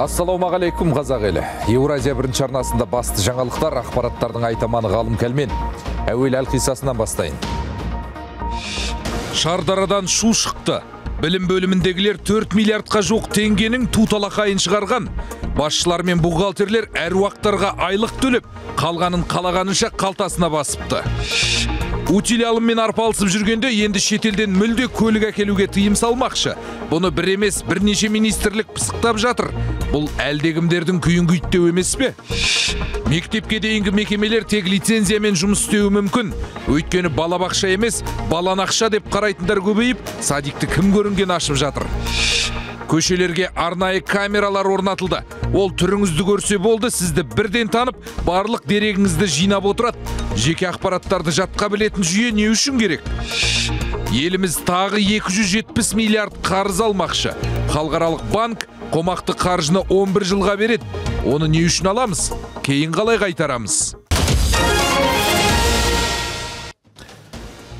Ассалаумағалейкум қазақ елі. Еуразия бірінші арнасында басты жаңалықтар, ақпараттардың айтаманы ғалым кәлмен. Әуел әлқисасынан бастайын. Шардарадан шу шықты. Білім бөліміндегілер 4 миллиардқа жоқ теңгенің туталақайын шығарған. Басшылар мен бухгалтерлер әруақтарға айлық төлеп, қалғанын қалағанынша қалтасына басыпты. Утилиалым мен арпалысып жүргенде енді шетелден мүлде көлік әкелуге тыйым салмақшы. Бұны бір емес, бірнеше министрлік пысықтап жатыр. Бұл әлдегімдердің күйін күйттеу емес пе? Мектепке дейінгі мекемелер тек лицензиямен жұмыс істеуі мүмкін. Өйткені балабақша емес, баланақша деп қарайтындар көбейіп, садикті кім көрінген ашып жатыр. Көшелерге арнайы камералар орнатылды. Ол түріңізді көрсе болды, сізді бірден танып, барлық дерегіңізді жинап отырады. Жеке ақпараттарды жатқа білетін жүйе не үшін керек? Еліміз тағы 270 миллиард қарыз алмақшы. Халықаралық банк қомақты қаржыны 11 жылға береді. Оны не үшін аламыз? Кейін қалай қайтарамыз?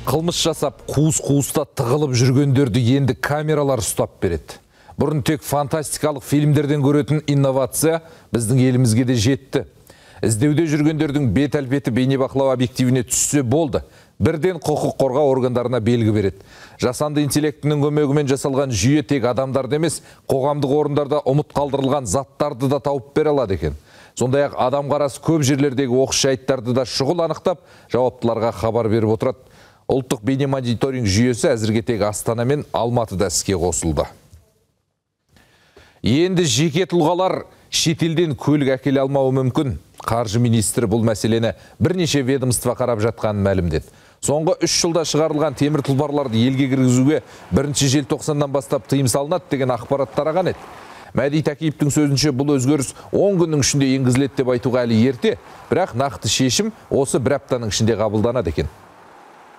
Қылмыс жасап, қуыс-қуыста тығылып жүргендерді енді камералар ұстап береді. Бұрын тек фантастикалық фильмдерден көретін инновация біздің елімізге де жетті. Іздеуде жүргендердің бет-әлпеті бейнебақылау объективіне түссе болды. Бірден құқық қорғау органдарына белгі береді. Жасанды интеллектінің көмегімен жасалған жүйе тек адамдарды емес, қоғамдық орындарда ұмыт қалдырылған заттарды да тауып бере алады екен. Сондай-ақ адам қарасы көп жерлердегі оқыс жайттарды да шұғыл анықтап, жауаптыларға хабар беріп отырады. Ұлттық бейнемониторинг жүйесі әзірге тек Астана мен Алматыда іске қосылды. Енді жеке тұлғалар шетелден көлік әкеле алмауы мүмкін. Қаржы министрі бұл мәселені бірнеше ведомство қарап жатқанын мәлімдеді. Соңғы 3 жылда шығарылған темір тұлпарларды елге кіргізуге 1 желтоқсаннан бастап тыйым салынады деген ақпарат тараған еді. Мәди Тәкиевтің сөзінше бұл өзгеріс 10 күннің ішінде енгізіледі деп айтуға әлі ерте, бірақ нақты шешім осы бір аптаның ішінде қабылданады екен.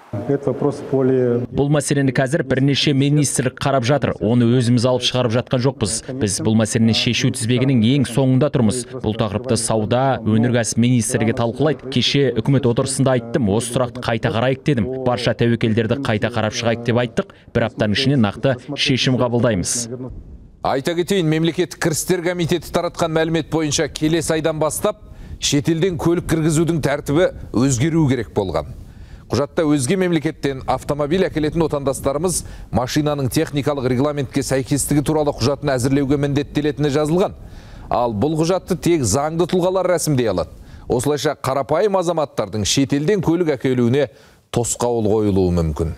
Бұл мәселені қазір бірнеше министрлік қарап жатыр. Оны өзіміз алып шығарып жатқан жоқпыз. Біз бұл мәселені шешу тізбегінің ең соңында тұрмыз. Бұл тақырыпты сауда, өнеркәсіп министрлігі талқылайды. Кеше үкімет отырысында айттым, осы сұрақты қайта қарайық дедім. Барша тәуекелдерді қайта қарап шығайық деп айттық. Бір аптаның ішінде нақты шешім қабылдаймыз. Айта кетейін, мемлекеттік кірістер комитеті таратқан мәлімет бойынша келесі айдан бастап шетелден көлік кіргізудің тәртібі өзгеруі керек болған. Құжатта өзге мемлекеттен автомобиль әкелетін отандастарымыз машинаның техникалық регламентке сәйкестігі туралы құжатын әзірлеуге міндеттелетіні жазылған. Ал бұл құжатты тек заңды тұлғалар рәсімдей алады. Осылайша қарапайым азаматтардың шетелден көлік әкелуіне тосқауыл қойылуы мүмкін.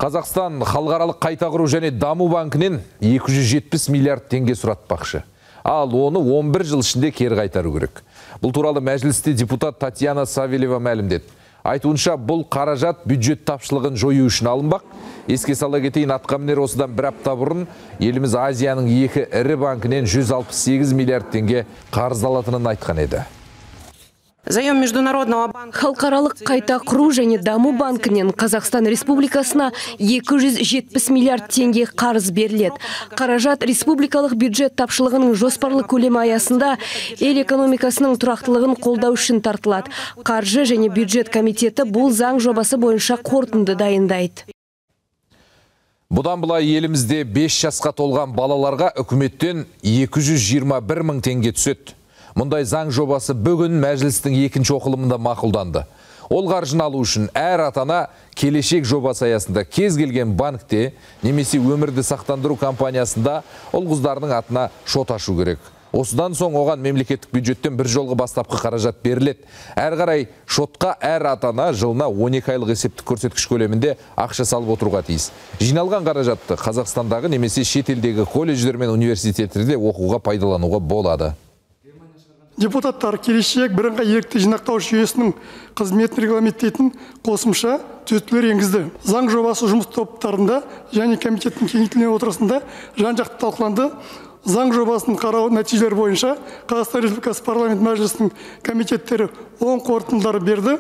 Қазақстан халықаралық қайта құру және даму банкінен 270 миллиард теңге сұратпақшы. Ал оны 11 жыл ішінде кері қайтару керек. Бұл туралы мәжілісте депутат Татьяна Савельева мәлімдеді. Айтуынша бұл қаражат бюджет тапшылығын жою үшін алынбақ. Еске сала кетейін, атқамінер осыдан бір апта бұрын еліміз Азияның 2 ірі банкінен 168 миллиард теңге қарыз алатынын айтқан еді. Заем Международного банка. Халықаралық қайта құру және даму банкінен Қазақстан Республикасына 270 миллиард теңге қарыз беріледі. Қаражат республикалық бюджет тапшылығының жоспарлы көлемі аясында ел экономикасының тұрақтылығын қолдау үшін тартылады. Қаржы және бюджет комитеті бұл заң жобасы бойынша қорытынды дайындайды. Бұдан былай елімізде 5 жасқа толған балаларға үкіметтен 221 мың теңге түседі. Мұндай заң жобасы бүгін мәжілістің 2-ші оқылымында мақұлданды. Ол қаржыны алу үшін әр атана келешек жобасы аясында кез келген банкте немесе өмірді сақтандыру компаниясында ұл-қыздарының атына шот ашу керек. Осыдан соң оған мемлекеттік бюджеттен бір жолғы бастапқы қаражат беріледі. Әр қарай шотқа әр атана жылына 12 айлық есептік көрсеткіш көлемінде ақша салып отыруға тиіс. Жиналған қаражатты Қазақстандағы немесе шетелдегі колледждер мен университеттерде оқуға пайдалануға болады. Депутаттар келешек бірыңғай ерікті жинақтау жүйесінің қызметін регламенттейтін қосымша түзетулер енгізді. Заң жобасы жұмыс топтарында және комитеттің кеңейтілген отырысында жан-жақты талқыланды. Заң жобасының қарау нәтижелері бойынша Қазақстан Республикасы парламент мәжілісінің комитеттері оң қорытындылар берді.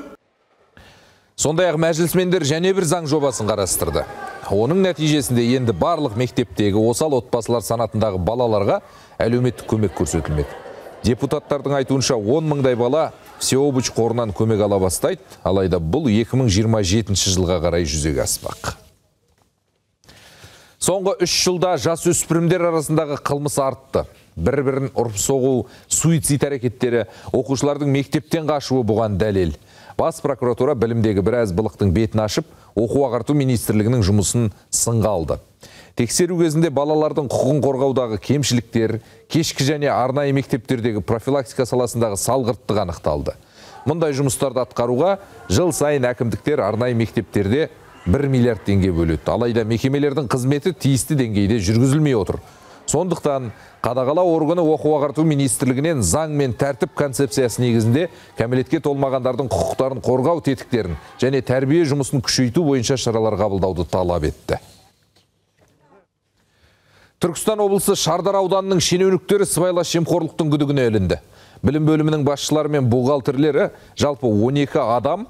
Сондай-ақ мәжілісмендер және бір заң жобасын қарастырды. Оның нәтижесінде енді барлық мектептегі осал отбасылар санатындағы балаларға әлеуметтік көмек көрсетілмек. Депутаттардың айтуынша 10 мыңдай бала всеобуч қорынан көмек ала бастайды, алайда бұл 2027 жылға қарай жүзеге аспақ. Соңғы 3 жылда жасөспірімдер арасындағы қылмыс артты. Бір-бірін ұрып соғу, суицид әрекеттері, оқушылардың мектептен қашуы бұған дәлел. Бас прокуратура білімдегі біраз былықтың бетін ашып, оқу-ағарту министрлігінің жұмысын сынға алды. Тексеру кезінде балалардың құқығын қорғаудағы кемшіліктер, кешкі және арнайы мектептердегі профилактика саласындағы салғырттық анықталды. Мұндай жұмыстарды атқаруға жыл сайын әкімдіктер арнайы мектептерде 1 миллиард теңге бөледі. Алайда мекемелердің қызметі тиісті деңгейде жүргізілмей отыр. Сондықтан қадағалау органы оқу-ағарту министрлігінен заң мен тәртіп концепциясы негізінде кәмелетке толмағандардың құқықтарын қорғау тетіктерін және тәрбие жұмысын күшейту бойынша шаралар қабылдауды талап етті. Түркістан облысы Шардар ауданының шенеуніктері сыбайлас жемқорлықтың күдігіне ілінді. Білім бөлімінің басшылары мен бухгалтерлері жалпы 12 адам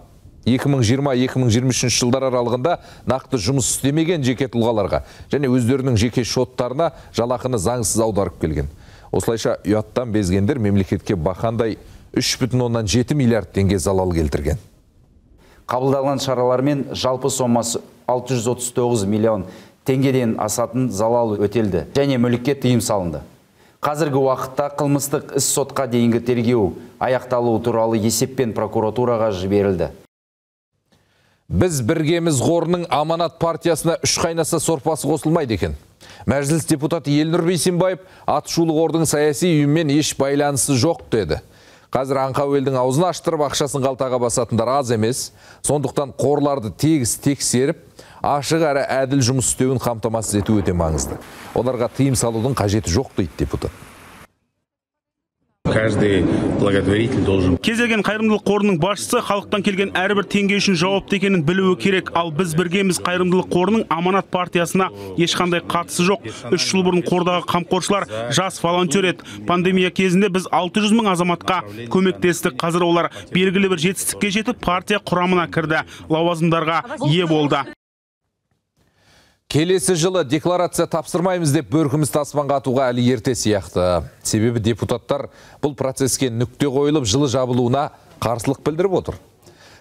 2020-2023 жылдар аралығында нақты жұмыс істемеген жеке тұлғаларға және өздерінің жеке шоттарына жалақыны заңсыз аударып келген. Осылайша ұяттан безгендер мемлекетке бақандай 3,7 миллиард теңге залал келтірген. Қабылданған шаралармен жалпы сомасы 639 миллион теңгеден асатын залал өтелді және мүлікке тыйым салынды. Қазіргі уақытта қылмыстық іс сотқа дейінгі тергеу аяқталуы туралы есеппен прокуратураға жіберілді. Біз біргеміз қорының Аманат партиясына 3 қайнаса сорпасы қосылмайды екен. Мәжіліс депутаты Елнұр Бейсенбаев атышулы қордың саяси ұйыммен еш байланысы жоқ деді. Қазір Аңқауелдің аузын аштырып ақшасын қалтаға басатындар аз емес. Сондықтан қорларды тегіс тексеріп, ашық әрі әділ жұмыс істеуін қамтамасыз ету өте маңызды. Оларға тыйым салудың қажеті жоқ дейді депутат. Каждый благотворитель должен. Кезелген қайырымдылық қорының басшысы халықтан келген әрбір теңге үшін жауапты екенін білуі керек. Ал біз біргеміз қайырымдылық қорының Аманат партиясына ешқандай қатысы жоқ. 3 жыл бұрын қордағы қамқоршылар жас волонтер еді. Пандемия кезінде біз 600 мың азаматқа көмектестік. Қазір олар белгілі бір жетістікке жетіп партия құрамына кірді. Лауазымдарға ие болды. Келесі жылы декларация тапсырмаймыз деп бөркіміз таспанға атуға әлі ерте сияқты. Себебі депутаттар бұл процеске нүкте қойылып жылы жабылуына қарсылық білдіріп отыр.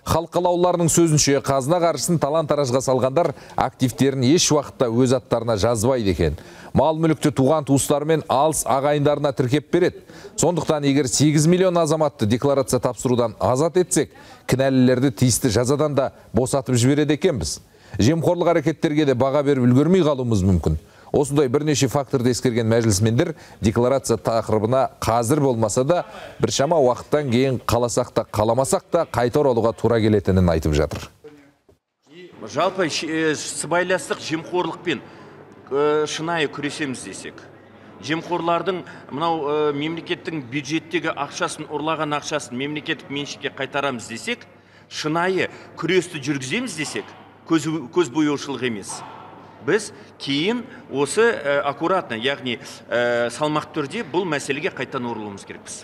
Халық қалаулыларының сөзінше қазына қаржысын талан-таражға салғандар активтерін еш уақытта өз аттарына жазбайды екен. Мал мүлікті туған туыстарымен алыс ағайындарына тіркеп береді. Сондықтан егер 8 миллион азаматты декларация тапсырудан азат етсек, кінәлілерді тиісті жазадан да босатып жібереді екенбіз. Жемқорлық әрекеттерге де баға беріп үлгермей қалуымыз мүмкін. Осындай бірнеше факторды ескерген мәжілісмендер декларация тақырыбына қазір болмаса да біршама уақыттан кейін қаласақ та қаламасақ та қайта оралуға тура келетінін айтып жатыр. Жалпы сыбайластық жемқорлықпен шынайы күресеміз десек, жемқорлардың мынау мемлекеттің бюджеттегі ақшасын, ұрлаған ақшасын мемлекеттік меншікке қайтарамыз десек, шынайы күресті жүргіземіз десек, көз бояушылық емес. Біз кейін осы аккуратно, яғни салмақ түрде бұл мәселеге қайтан оралуымыз керекпіз.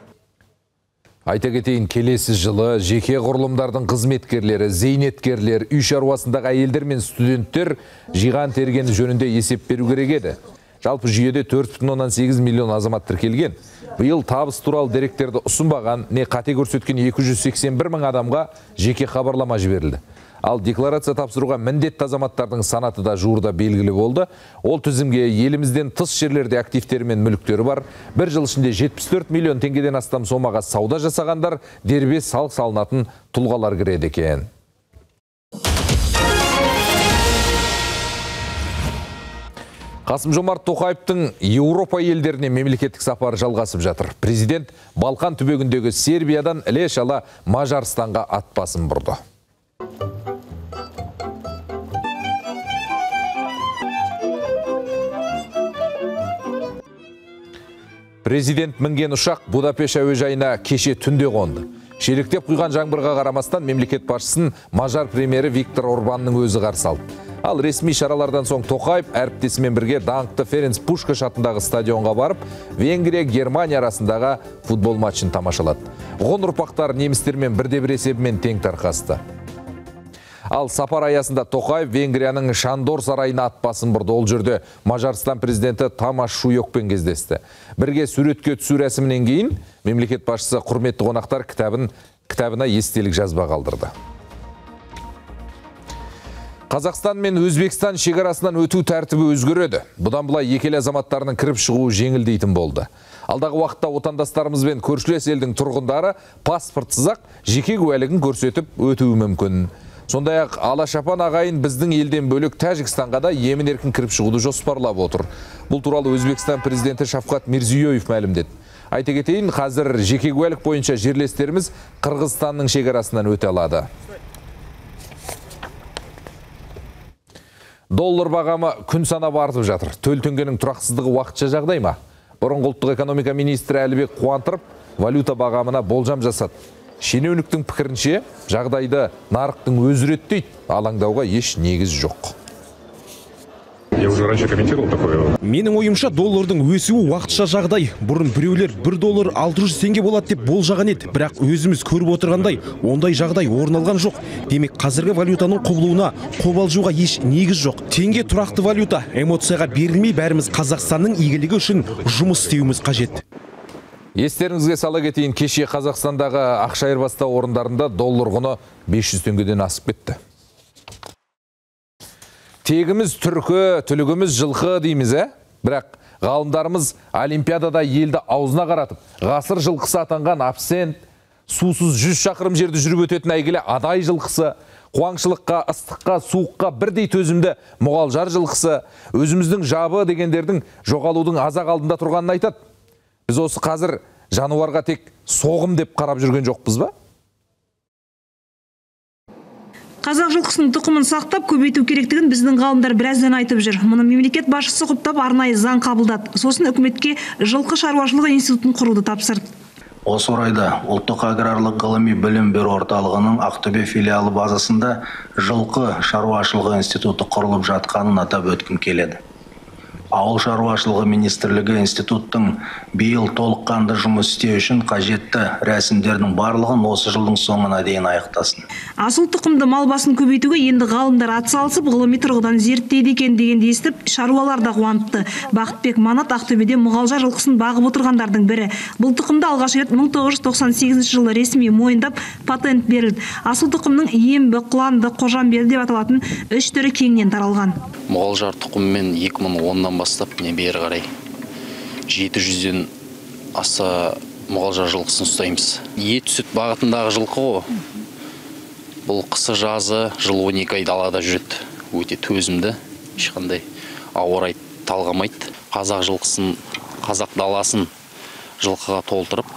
Айта кетейін, келесі жылы жеке құрылымдардың қызметкерлері, зейнеткерлер, үй шаруасындағы әйелдер мен студенттер жиған тергені жөнінде есеп беру керек еді. Жалпы жүйеде 4,8 миллион азамат тіркелген. Биыл табыс туралы деректерді ұсынбаған, не қате көрсеткен 281 мың адамға жеке хабарлама жіберілді. Ал декларация тапсыруға міндетті азаматтардың санаты да жуырда белгілі болды. Ол тізімге елімізден тыс жерлерде активтері мен мүліктері бар. Бір жыл ішінде 74 миллион теңгеден астам сомаға сауда жасағандар дербес салық салынатын тұлғалар кіреді екен. Қасым-Жомарт Тоқаевтың Еуропа елдеріне мемлекеттік сапары жалғасып жатыр. Президент Балқан түбегіндегі Сербиядан іле-шала Мажарстанға ат басын бұрды. Президент мінген ұшақ Будапешт әуежайына кеше түнде қонды. Шелектеп құйған жаңбырға қарамастан мемлекет басшысын Мажар премьері Виктор Орбанның өзі қарсы алды. Ал ресми шаралардан соң Тоқаев әріптесімен бірге даңқты Ференц Пушкаш атындағы стадионға барып, Венгрия Германия арасындағы футбол матчын тамашалады. Ғұн ұрпақтар немістермен бірде-бір есебімен тең тарқасты. Ал сапар аясында Тоқаев Венгрияның Шандор сарайына ат басын бұрды. Ол жерде Мажарстан президенті Тамаш Шуйокпен кездесті. Бірге суретке түсу рәсімінен кейін мемлекет басшысы құрметті қонақтар кітабына естелік жазба қалдырды. Қазақстан мен Өзбекстан шекарасынан өту тәртібі өзгереді. Бұдан былай екі ел азаматтарының кіріп шығуы жеңілдейтін болды. Алдағы уақытта отандастарымыз бен көршілес елдің тұрғындары паспортсыз-ақ жеке куәлігін көрсетіп өтуі мүмкін. Сондай-ақ Алашапан ағайын біздің елден бөлек Тәжікстанға да емін-еркін кіріп шығуды жоспарлап отыр. Бұл туралы Өзбекстан президенті Шавкат Мирзиёев мәлімдеді. Айта кетейін, қазір жеке куәлік бойынша жерлестеріміз Қырғызстанның шекарасынан өте алады. Доллар бағамы күн санап артып жатыр. Төл теңгенің тұрақсыздығы уақытша жағдай ма? Бұрынғы ұлттық экономика министрі Әлібек Қуантырып, валюта бағамына болжам жасады. Шенеуніктің пікірінше, жағдайды нарықтың өзі реттейді, алаңдауға еш негіз жоқ. Я уже раньше комментировал такое. Менің ойымша доллардың өсуі уақытша жағдай. Бұрын біреулер $1 600 теңге болады деп болжаған еді, бірақ өзіміз көріп отырғандай, ондай жағдай орын алған жоқ. Демек, қазіргі валютаның құбылуына қобалжуға еш негіз жоқ. Теңге тұрақты валюта, эмоцияға берілмей, бәріміз Қазақстанның игілігі үшін жұмыс істеуіміз қажет. Естеріңізге сала кетейін, кеше Қазақстандағы ақша айырбастау орындарында доллар құны 500 теңгеден асып кетті. Тегіміз түркі, түлігіміз жылқы дейміз, бірақ ғалымдарымыз олимпиадада елді аузына қаратып, ғасыр жылқысы атанған абсент, сусыз 100 шақырым жерді жүріп өтетін әйгілі адай жылқысы, қуаңшылыққа, ыстыққа, суыққа бірдей төзімді мұғалжар жылқысы, өзіміздің жабы дегендердің жоғалудың азақ алдында тұрғанын айтады. Біз осы қазір жануарға тек соғым деп қарап жүрген жоқпыз ба? Қазақ жылқысының тұқымын сақтап көбейту керектігін біздің ғалымдар біраздан айтып жүр. Мұны мемлекет басшысы құптап арнайы заң қабылдады. Сосын үкіметке жылқы шаруашылығы институтын құруды тапсырды. Осы орайда ұлттық аграрлық ғылыми білім беру орталығының Ақтөбе филиалы базасында жылқы шаруашылығы институты құрылып жатқанын атап өткім келеді. Ауыл шаруашылығы министрлігі институттың биыл толыққанды жұмыс істеу үшін қажетті рәсімдердің барлығын осы жылдың соңына дейін аяқтасын. Асыл тұқымды мал басын көбейтуге енді ғалымдар атсалысып, ғылыми тұрғыдан зерттейді екен дегенді естіп, шаруалар да қуаныпты. Бақытбек Манат Ақтөбеде мұғалжар жылқысын бағып отырғандардың бірі. Бұл тұқымды алғаш рет 1998 жылы ресми мойындап патент берілді. Асыл тұқымның ембі, құланды, қожамбері деп аталатын 3 түрі кеңінен таралған. Мұғалжар тұқымымен 2010-нан бастап бері қарай 700-ден аса мұғалжар жылқысын ұстаймыз. Ет сүт бағытындағы жылқы ғой. Бұл қысы жазы жыл 12 ай далада жүреді. Өте төзімді, ешқандай ауа райы талғамайды. Қазақ жылқысын, қазақ даласын жылқыға толтырып,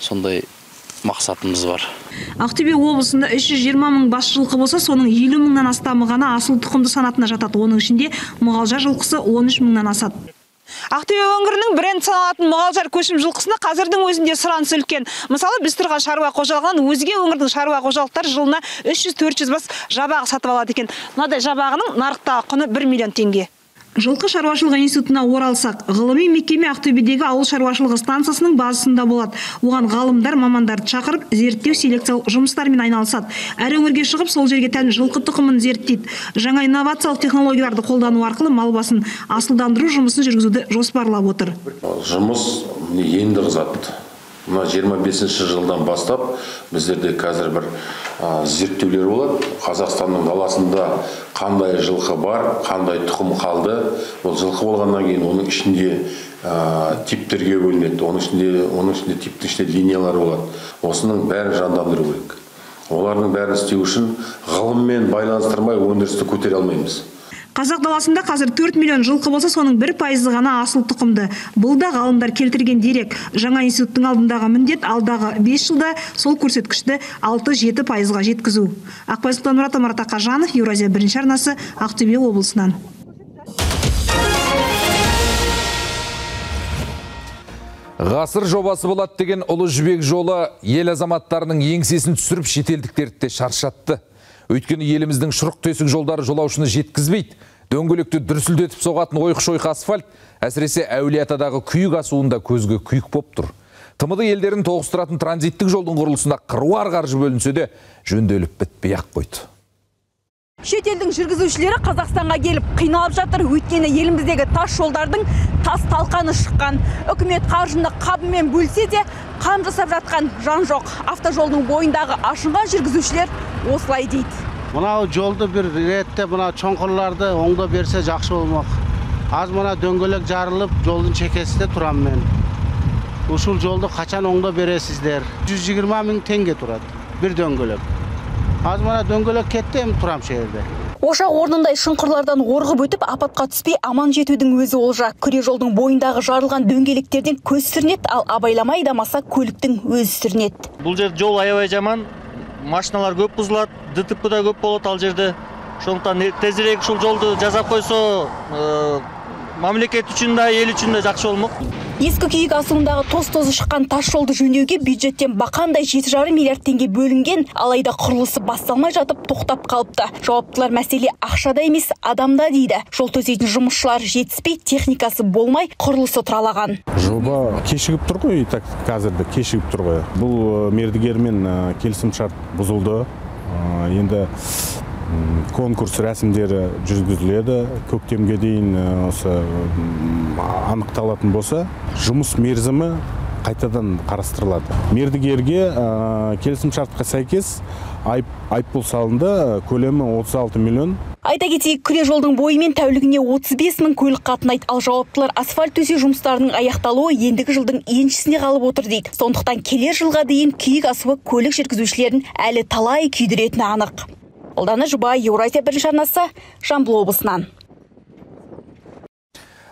сондай мақсатымыз бар. Ақтөбе облысында 320 мың бас жылқы болса, соның 50 мыңнан астамы ғана асыл тұқымды санатына жатады. Оның ішінде мұғалжар жылқысы 13 мыңнан асады. Ақтөбе өңірінің бренд саналатын мұғалжар көшім жылқысына қазірдің өзінде сұраныс үлкен. Мысалы, біз тұрған шаруа қожалығынан өзге өңірдің шаруа қожалықтар жылына 300-400 бас жабағы сатып алады екен. Мынадай жабағының нарықтағы құны 1 миллион теңге. Жылқы шаруашылығы институтына оралсақ, ғылыми мекеме Ақтөбедегі ауыл шаруашылығы станциясының базасында болады. Оған ғалымдар, мамандарды шақырып, зерттеу селекциялық жұмыстармен айналысады. Әр өңірге шығып, сол жерге тән жылқы тұқымын зерттейді. Жаңа инновациялық технологияларды қолдану арқылы мал басын асылдандыру жұмысын жүргізуді жоспарлап отыр. Жұмыс енді қызады. Мына 25-ші жылдан бастап біздерде қазір бір зерттеулер болады. Қазақстанның даласында қандай жылқы бар, қандай тұқым қалды. Ол жылқы болғаннан кейін оның ішінде типтерге бөлінеді. Оның ішінде типтің ішінде линиялар болады. Осының бәрін жандандыру керек. Олардың бәрін істеу үшін ғылыммен байланыстырмай өндірісті көтере алмаймыз. Қазақ даласында қазір 4 миллион жылқы болса, соның 1% ғана асыл тұқымды. Бұл да ғалымдар келтірген дерек. Жаңа институттың алдындағы міндет алдағы 5 жылда сол көрсеткішті 6-7%-ға жеткізу. Ақбай Сұлтанмұрат, Марат Ақажанов, Еуразия бірінші арнасы, Ақтөбе облысынан. Ғасыр жобасы болады деген ұлы жібек жолы ел азаматтарының еңсесін түсіріп шетелдіктерді шаршатты. Өйткені еліміздің шұрық тесік жолдары жолаушыны жеткізбейді. Дөңгелекті дүрсілдетіп соғатын ойық-шойық асфальт, әсіресе Әулиеатадағы күйік асуында көзге күйік боп тұр. ТМД елдерін тоғыстыратын транзиттік жолдың құрылысына қыруар қаржы бөлінсе де жөнделіп бітпей-ақ қойды. Шетелдің жүргізушілері Қазақстанға келіп қиналып жатыр. Өйткені еліміздегі тас жолдардың тас талқаны шыққан. Үкімет қаржыны қабымен бөлсе де, қам жасап жатқан жан жоқ. Автожолдың бойындағы ашынған жүргізушілер осылай дейді. Мынау жолды бір ретте мына чоңқырларды оңдап берсе жақсы болмақ. Аз мына дөңгелек жарылып, жолдың шекесінде тұрам мен. Ушул жолды қачан оңдап бересіздер? 120 мың теңге тұрады бір дөңгелек. Аз мына дөңгелек кетті, тұрам шерде. Ошақ орнындай шұңқырлардан орғып өтіп, апатқа түспей аман жетудің өзі олжа. Күре жолдың бойындағы жарылған дөңгелектерден көз сүрінет, ал абайламай дамаса көліктің өзі сүрінет. Бұл жер жол аябай жаман, машиналар көп бұзылады, ДТП да көп болады ал жерде. Сондықтан тезірек шул жолды жасап қойса, мамлекет үшін да, ел үшін де жақсы болмақ. Ескі күйік асуындағы тоз-тозы шыққан тас жолды жөндеуге бюджеттен бақандай 7,5 миллиард теңге бөлінген, алайда құрылысы басталмай жатып тоқтап қалыпты. Жауаптылар мәселе ақшада емес, адамда дейді. Жол төсейтін жұмысшылар жетіспей, техникасы болмай, құрылысы тұралаған. Жоба кешігіп тұр ғой, қазірді кешігіп тұр ғой. Бұл мердігермен келісімшарт бұзылды. Енді конкурс рәсімдері жүргізіледі. Көктемге дейін осы анықталатын болса, жұмыс мерзімі қайтадан қарастырылады. Мердігерге келісімшартқа сәйкес айыппұл салынды, көлемі 36 миллион. Айта кетейік, күре жолдың бойымен тәулігіне 35 мың көлік қатынайды, ал жауаптылар асфальт төсеу жұмыстарының аяқталуы ендігі жылдың еншісіне қалып отыр дейді. Сондықтан келер жылға дейін күйік асуы көлік жүргізушілерін әлі талай күйдіретіні анық. Ұлданы Жұбай, Еуразия бірінші арнасы, Жамбыл облысынан.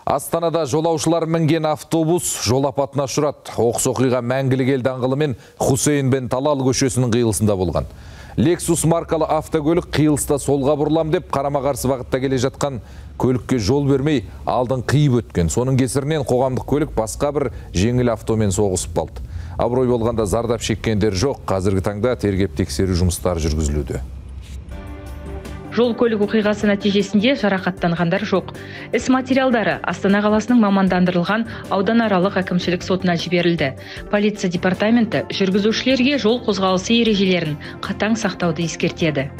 Астанада жолаушылар мінген автобус жол апатына ұшырады. Оқыс оқиға Мәңгілік ел даңғылы мен Хусейн бен Талал көшесінің қиылысында болған. Lexus маркалы автокөлік қиылыста солға бұрылам деп қарама-қарсы бағытта келе жатқан көлікке жол бермей алдын қиып өткен. Соның кесірінен қоғамдық көлік басқа бір жеңіл автомен соғысып қалды. Абырой болғанда зардап шеккендер жоқ. Қазіргі таңда тергеп тексеру жұмыстары жүргізілуде. Жол көлік оқиғасы нәтижесінде жарақаттанғандар жоқ. Іс материалдары Астана қаласының мамандандырылған ауданаралық әкімшілік сотына жіберілді. Полиция департаменті жүргізушілерге жол қозғалысы ережелерін қатаң сақтауды ескертеді.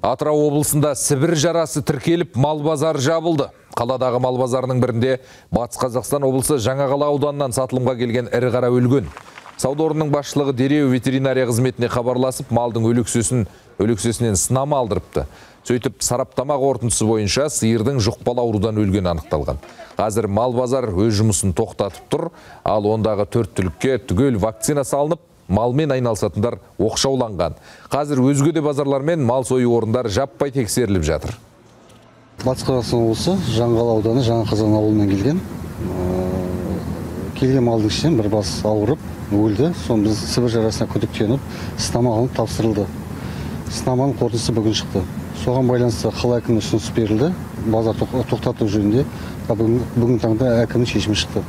Атырау облысында Сібір жарасы тіркеліп, мал базары жабылды. Қаладағы мал базарының бірінде Батыс Қазақстан облысы Жаңақала ауданынан сатылымға келген ірі қара өлген. Сауда орнының басшылығы дереу ветеринария қызметіне хабарласып, малдың өлексесінен сынама алдырыпты. Сөйтіп, сараптама қорытындысы бойынша сиырдың жұқпалы аурудан өлгені анықталған. Қазір мал базар өз жұмысын тоқтатып тұр, ал ондағы 4 түлікке түгел вакцина салынып, малмен айналысатындар оқшауланған. Қазір өзге де базарлармен мал сою орындар жаппай тексеріліп жатыр. Батыс Қазақстан облысы Жаңақала ауданы Жаңақазған ауылынан келген. Келген малдың ішінен бір бас ауырып өлді. Соны біз Сібір жарасына күдіктеніп, сынама алынып тапсырылды. Сынаманың қорытындысы бүгін шықты. Соған байланысты қала әкіміне ұсыныс берілді. Базар тоқтату жөнінде бүгін таңда әкімнің шешімі шықты.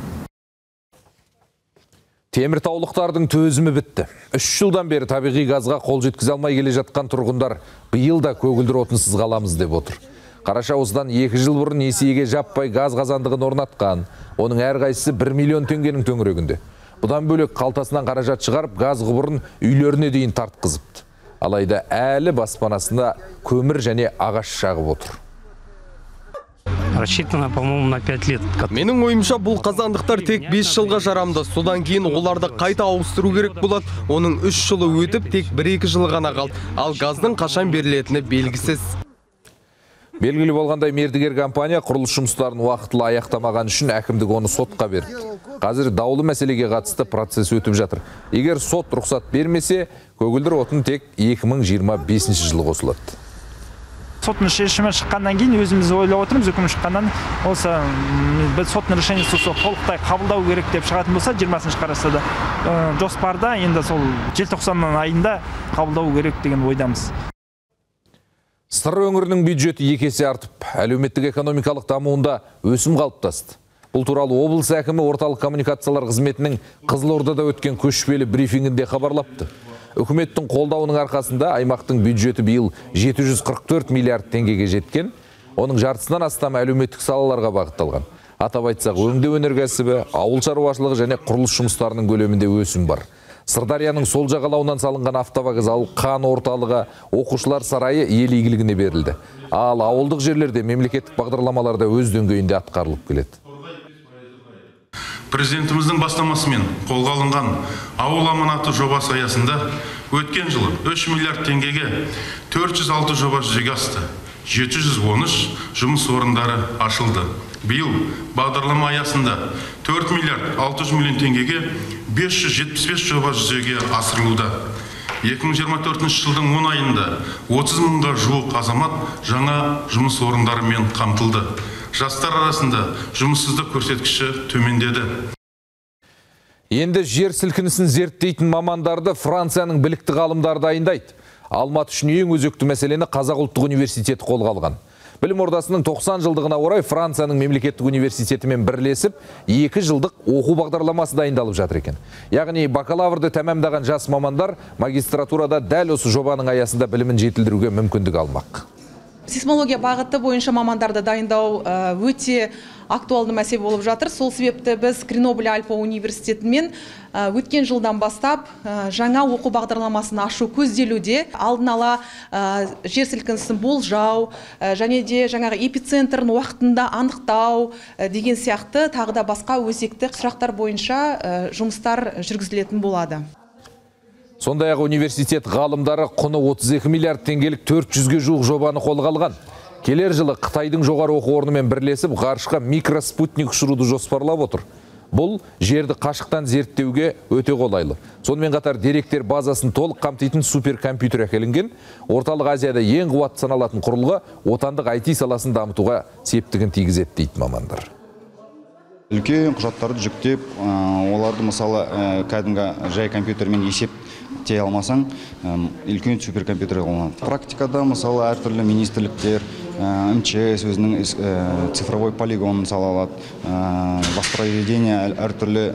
Теміртаулықтардың төзімі бітті. 3 жылдан бері табиғи газға қол жеткізе алмай келе жатқан тұрғындар биыл да көгілдір отынсыз қаламыз деп отыр. Қараша осыдан 2 жыл бұрын несиеге жаппай газ қазандығын орнатқан. Оның әрқайсысы 1 миллион теңгенің төңірегінде. Бұдан бөлек қалтасынан қаражат шығарып, газ құбырын үйлеріне дейін тартқызыпты. Алайда әлі баспанасында көмір және ағаш жағып отыр. Рассчитано, по-моему, на 5 лет. Менің ойымша бұл қазандықтар тек 5 жылға жарамды. Содан кейін оларды қайта ауыстыру керек болады. Оның 3 жылы өтіп, тек 1-2 жылы ғана қалды. Ал газдың қашан берілетіні белгісіз. Белгілі болғандай мердігер компания құрылыс жұмыстарын уақытылы аяқтамаған үшін әкімдік оны сотқа берді. Қазір даулы мәселеге қатысты процесс өтіп жатыр. Егер сот рұқсат бермесе, көгілдір отын тек 2025 жылы қосылады. Соттың шешімі шыққаннан кейін өзіміз ойлап отырмыз, үкім шыққаннан осы біз соттың решениесі толықтай қабылдау керек деп шығатын болса, 20-шы қарашада жоспарда енді сол желтоқсан айында қабылдау керек деген ойдамыз. Сыр өңірінің бюджеті 2 есе артып, әлеуметтік экономикалық дамуында өсім қалыптасты. Бұл туралы облыс әкімі орталық коммуникациялар қызметінің Қызылордада өткен көшпелі брифингінде хабарлапты. Үкіметтің қолдауының арқасында аймақтың бюджеті биыл 744 миллиард теңгеге жеткен, оның жартысынан астам әлеуметтік салаларға бағытталған. Атап айтсақ, өңдеу өнеркәсібі, ауыл шаруашылығы және құрылыс жұмыстарының көлемінде өсім бар. Сырдарияның сол жағалауынан салынған автовокзал, қан орталығы, оқушылар сарайы ел игілігіне берілді. Ал ауылдық жерлерде мемлекеттік бағдарламаларда өз деңгейінде атқарылып келеді. Президентіміздің бастамасымен қолға алынған ауыл аманаты жобасы аясында Өткен жылы 3 миллиард теңгеге 406 жоба жүзеге асты. 713 жұмыс орындары ашылды. Биыл бағдарлама аясында 4 миллиард 600 миллион теңгеге 575 жоба жүзеге асырылуда. 2024 жылдың 10 айында 30 мыңға жуық азамат жаңа жұмыс орындарымен қамтылды. Жастар арасында жұмыссыздық көрсеткіші төмендеді. Енді жер сілкінісін зерттейтін мамандарды Францияның білікті ғалымдары дайындайды. Алматы үшін ең өзекті мәселені Қазақ ұлттық университеті қолға алған. Білім ордасының 90 жылдығына орай Францияның мемлекеттік университетімен бірлесіп 2 жылдық оқу бағдарламасы дайындалып жатыр екен. Яғни бакалаврды тәмамдаған жас мамандар магистратурада дәл осы жобаның аясында білімін жетілдіруге мүмкіндік алмақ. Сейсмология бағыты бойынша мамандарды дайындау өте актуалды мәселе болып жатыр. Сол себепті біз Гренобль Альпа университетімен өткен жылдан бастап жаңа оқу бағдарламасын ашу көзделуде. Алдын ала жер сілкінісін болжау және де жаңағы эпицентрін уақытында анықтау деген сияқты тағы да басқа өзекті сұрақтар бойынша жұмыстар жүргізілетін болады. Сондай-ақ университет ғалымдары құны 32 миллиард теңгелік 400-ге жуық жобаны қолға алған. Келер жылы Қытайдың жоғары оқу орнымен бірлесіп ғарышқа микроспутник ұшыруды жоспарлап отыр. Бұл жерді қашықтан зерттеуге өте қолайлы. Сонымен қатар деректер базасын толық қамтитын суперкомпьютер әкелінген. Орталық Азияда ең қуатты саналатын құрылғы отандық IT саласын дамытуға септігін тигізеді дейді мамандар. Үлкен құжаттарды жүктеп, оларды мысалы кәдімгі жай компьютермен есептей алмасаң, үлкен суперкомпьютер қолданады. Практикада мысалы әртүрлі министрліктер, МЧС өзінің цифровой полигонын сала алады, воспроизведение әртүрлі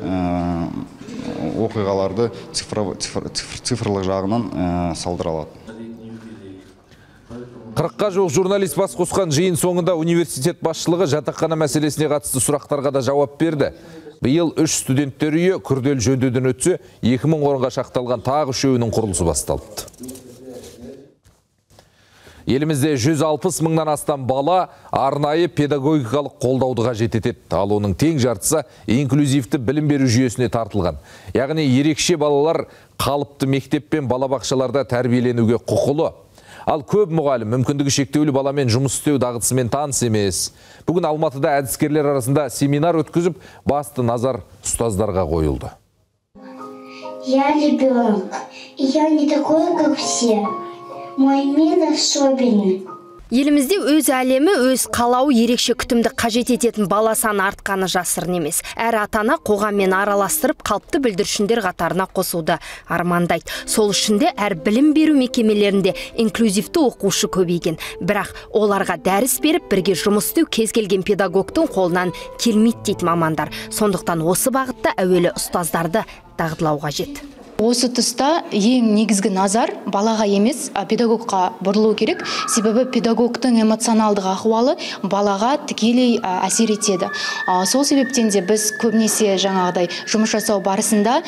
оқиғаларды цифрлық жағынан салдыра алады. 40-қа жуық журналист бас қосқан жиын соңында университет басшылығы жатақхана мәселесіне қатысты сұрақтарға да жауап берді. Биыл 3 студенттер үйі күрделі жөндеуден өтсе, 2000 орынға шақталған тағы 3-інің құрылысы басталды. Елімізде 160 мыңнан астам бала арнайы педагогикалық қолдауды қажет етеді. Ал оның тең жартысы инклюзивті білім беру жүйесіне тартылған. Яғни ерекше балалар қалыпты мектеп пен балабақшаларда тәрбиеленуге құқылы. Ал көп мұғалім мүмкіндігі шектеулі баламен жұмыс істеу дағдысымен таныс емес. Бүгін Алматыда әдіскерлер арасында семинар өткізіп, басты назар ұстаздарға қойылды. Я ребенок, и я не такой, как все. Мой мир особенный. Елімізде өз әлемі, өз қалауы ерекше күтімді қажет ететін бала саны артқаны жасырын емес. Әр ата-ана қоғаммен араластырып, қалыпты бүлдіршіндер қатарына қосуды армандайды. Сол үшінде әр білім беру мекемелерінде инклюзивті оқушы көбейген. Бірақ оларға дәріс беріп, бірге жұмыс істеу кез келген педагогтың қолынан келмейді дейді мамандар. Сондықтан осы бағытта әуелі ұстаздарды дағдылау қажет. Осы тұста ең негізгі назар балаға емес, педагогқа бұрылу керек. Себебі педагогтың эмоционалдық ахуалы балаға тікелей әсер етеді. Сол себептен де біз көбінесе жаңағыдай жұмыс жасау барысында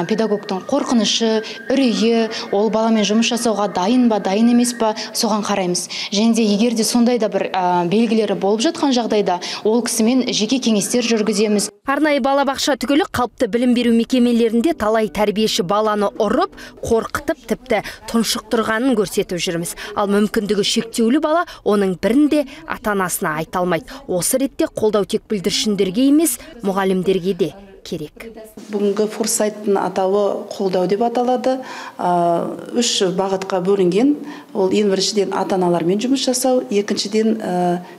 педагогтың қорқынышы, үрейі, ол баламен жұмыс жасауға дайын ба, дайын емес па, соған қараймыз. Және де егер де сондай да бір белгілері болып жатқан жағдайда ол кісімен жеке кеңестер жүргіземіз. Арнайы балабақша түгілі қалыпты білім беру мекемелерінде талай тәрбиеші баланы ұрып, қорқытып, тіпті тұншықтырғанын көрсетіп жүрміз. Ал мүмкіндігі шектеулі бала оның бірінде ата-анасына айта алмайды. Осы ретте қолдау тек бүлдіршіндерге емес, мұғалімдерге де керек. Бүгінгі форсайттың атауы қолдау деп аталады. 3 бағытқа бөлінген. Ол ең біріншіден ата-аналармен жұмыс жасау, екіншіден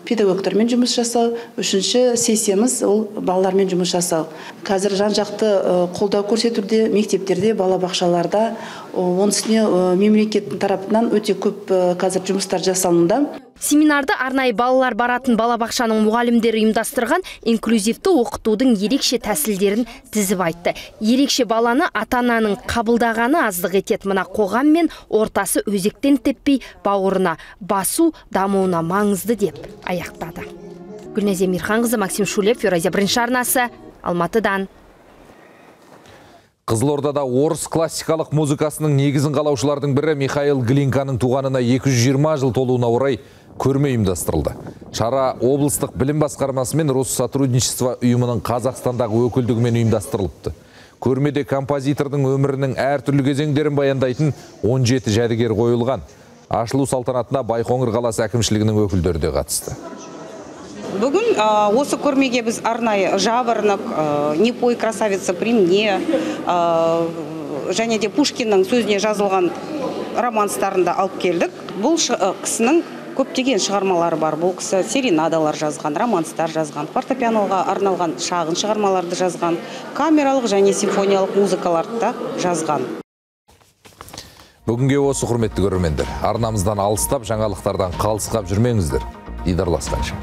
педагогтармен жұмыс жасау, үшінші сессиямыз ол балалармен жұмыс жасау. Қазір жан-жақты қолдау көрсетуде, мектептерде, балабақшаларда, оның үстіне мемлекеттің тарапынан өте көп қазір жұмыстар жасалынуда. Семинарды арнайы балалар баратын балабақшаның мұғалімдері ұйымдастырған инклюзивті оқытудың ерекше тәсілдерін тізіп айтты. Ерекше баланы ата-ананың қабылдағаны аздық етеді. Мына қоғам мен ортасы өзектен теппей бауырына басу дамуына маңызды деп аяқтады. Гүлназия Мирханқызы, Максим Шулеп, Еуразия бірінші арнасы, Алматыдан. Қызылордада орыс классикалық музыкасының негізін қалаушылардың бірі Михаил Глинканың туғанына 220 жыл толуына орай көрме ұйымдастырылды. Шара облыстық білім басқармасы мен Россотрудничество ұйымының Қазақстандағы өкілдігімен ұйымдастырылыпты. Көрмеде композитордың өмірінің әртүрлі кезеңдерін баяндайтын 17 жәдігер қойылған. Ашылу салтанатына Байқоңыр қаласы әкімшілігінің өкілдері де қатысты. Бүгін осы көрмеге біз арнайы жабырынып, «Не пой, красавица, при мне» және де Пушкиннің сөзіне жазылған романстарында алып келдік. Бұл кісінің көптеген шығармалары бар. Бұл кісі серенадалар жазған, романстар жазған, фортепианоға арналған шағын шығармаларды жазған, камералық және симфониялық музыкаларды да жазған. Бүгінге осы құрметті көрермендер. Арнамыздан алыстап, жаңалықтардан қалысқап жүрмеңіздер. Дидарласқанша.